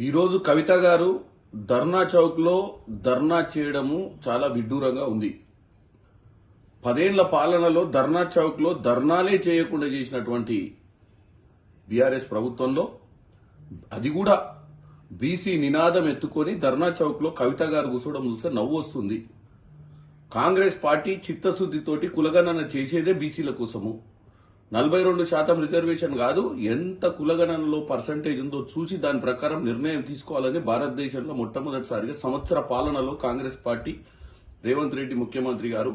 ఈరోజు కవిత గారు ధర్నా చౌక్లో ధర్నా చేయడము చాలా విడ్డూరంగా ఉంది. 10 ఏళ్ల పాలనలో ధర్నా చౌక్లో ధర్నాలే చేయకుండా చేసినటువంటి బీఆర్ఎస్ ప్రభుత్వంలో అది కూడా బీసీ నినాదం ఎత్తుకొని ధర్నా చౌక్లో కవిత గారు కూర్చోవడం చూస్తే నవ్వు వస్తుంది. కాంగ్రెస్ పార్టీ చిత్తశుద్దితోటి కులగణన చేసేదే బీసీల కోసము. 42% రిజర్వేషన్ కాదు, ఎంత కులగణనలో పర్సంటేజ్ ఉందో చూసి దాని ప్రకారం నిర్ణయం తీసుకోవాలని భారతదేశంలో మొట్టమొదటిసారిగా సంవత్సర పాలనలో కాంగ్రెస్ పార్టీ రేవంత్ రెడ్డి ముఖ్యమంత్రి గారు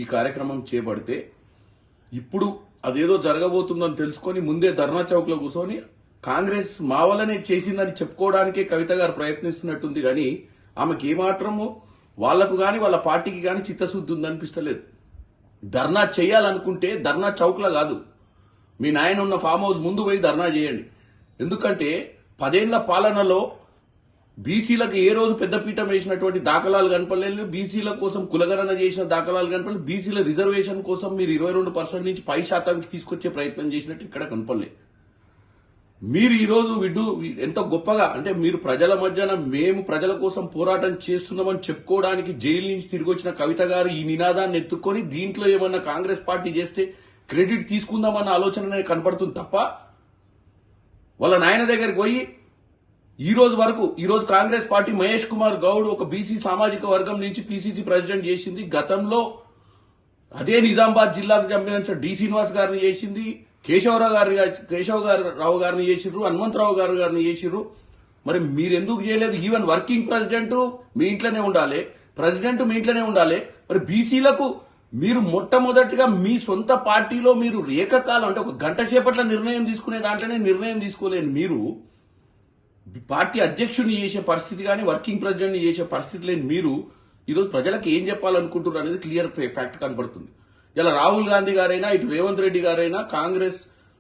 ఈ కార్యక్రమం చేపడితే ఇప్పుడు అదేదో జరగబోతుందని తెలుసుకొని ముందే ధర్నా చౌక్ లో కూర్చొని కాంగ్రెస్ మా వల్లనే చేసిందని చెప్పుకోవడానికే కవిత గారు ప్రయత్నిస్తున్నట్టుంది. కానీ ఆమెకి ఏమాత్రము వాళ్లకు గాని వాళ్ళ పార్టీకి గాని చిత్తశుద్ధి ఉందనిపిస్తలేదు. ధర్నా చేయాలనుకుంటే ధర్నా చౌక్లా కాదు, మీ నాయన ఉన్న ఫామ్ హౌస్ ముందు పోయి ధర్నా చేయండి. ఎందుకంటే 10 ఏళ్ల పాలనలో బీసీలకు ఏ రోజు పెద్దపీఠం వేసినటువంటి దాఖలాలు కనపడలేదు. బీసీల కోసం కులగణన చేసిన దాఖలాలు కనపడలేదు. బీసీల రిజర్వేషన్ కోసం మీరు 22% నుంచి 10% తీసుకొచ్చే ప్రయత్నం చేసినట్టు ఇక్కడ కనపడలేదు. మీరు ఈ రోజు ఎంత గొప్పగా అంటే మీరు ప్రజల మధ్యన మేము ప్రజల కోసం పోరాటం చేస్తున్నామని చెప్పుకోవడానికి జైలు నుంచి తిరిగి వచ్చిన కవిత గారు ఈ నినాదాన్ని ఎత్తుకొని దీంట్లో ఏమన్నా కాంగ్రెస్ పార్టీ చేస్తే క్రెడిట్ తీసుకుందామన్న ఆలోచన కనపడుతుంది తప్ప వాళ్ళ నాయన దగ్గరికి పోయి ఈ రోజు కాంగ్రెస్ పార్టీ మహేష్ కుమార్ గౌడ్ ఒక బీసీ సామాజిక వర్గం నుంచి పీసీసీ ప్రెసిడెంట్ చేసింది. గతంలో అదే నిజామాబాద్ జిల్లాకు సంబంధించిన డి శ్రీనివాస్ గారిని చేసింది, కేశవరావు గారిని చేసిర్రు, హనుమంతరావు గారిని చేసిర్రు. మరి మీరెందుకు చేయలేదు? ఈవెన్ వర్కింగ్ ప్రెసిడెంట్ మీ ఇంట్లోనే ఉండాలి, ప్రెసిడెంట్ మీ ఇంట్లోనే ఉండాలి. మరి బీసీలకు మీరు మొట్టమొదటిగా మీ సొంత పార్టీలో మీరు ఏకకాలం అంటే ఒక గంట సేపట్ల నిర్ణయం తీసుకునే దాంట్లోనే నిర్ణయం తీసుకోలేని మీరు పార్టీ అధ్యక్షుడిని చేసే పరిస్థితి కానీ వర్కింగ్ ప్రెసిడెంట్ ని చేసే పరిస్థితి లేని మీరు ఈరోజు ప్రజలకు ఏం చెప్పాలనుకుంటున్నారు అనేది క్లియర్ ఫ్యాక్ట్ కనబడుతుంది. ఇలా రాహుల్ గాంధీ గారైనా ఇటు రేవంత్ రెడ్డి గారైనా కాంగ్రెస్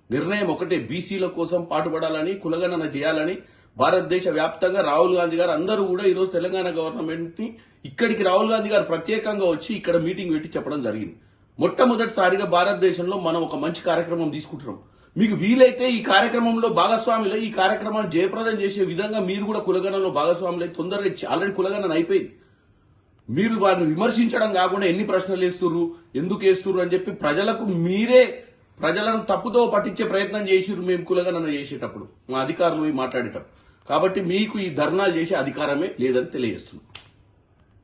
నిర్ణయం ఒకటే, బీసీల కోసం పాటుపడాలని కులగణన చేయాలని. భారతదేశ వ్యాప్తంగా రాహుల్ గాంధీ గారు అందరూ కూడా ఈరోజు తెలంగాణ గవర్నమెంట్ ని ఇక్కడికి రాహుల్ గాంధీ గారు ప్రత్యేకంగా వచ్చి ఇక్కడ మీటింగ్ పెట్టి చెప్పడం జరిగింది. మొట్టమొదటిసారిగా భారతదేశంలో మనం ఒక మంచి కార్యక్రమం తీసుకుంటున్నాం. మీకు వీలైతే ఈ కార్యక్రమంలో భాగస్వాములు ఈ కార్యక్రమాన్ని జయప్రదం చేసే విధంగా మీరు కూడా కులగణనలో భాగస్వాములు తొందరగా ఆల్రెడీ కులగణన అయిపోయింది. మీరు వారిని విమర్శించడం కాకుండా ఎన్ని ప్రశ్నలు వేస్తుర్రు, ఎందుకు వేస్తుర్రు అని చెప్పి ప్రజలను తప్పుతో పట్టించే ప్రయత్నం చేసిర్రు మేము కులగణన చేసేటప్పుడు, మా అధికారులు మాట్లాడేటప్పుడు. కాబట్టి మీకు ఈ ధర్నాలు చేసే అధికారమే లేదని తెలియజేస్తున్నాం.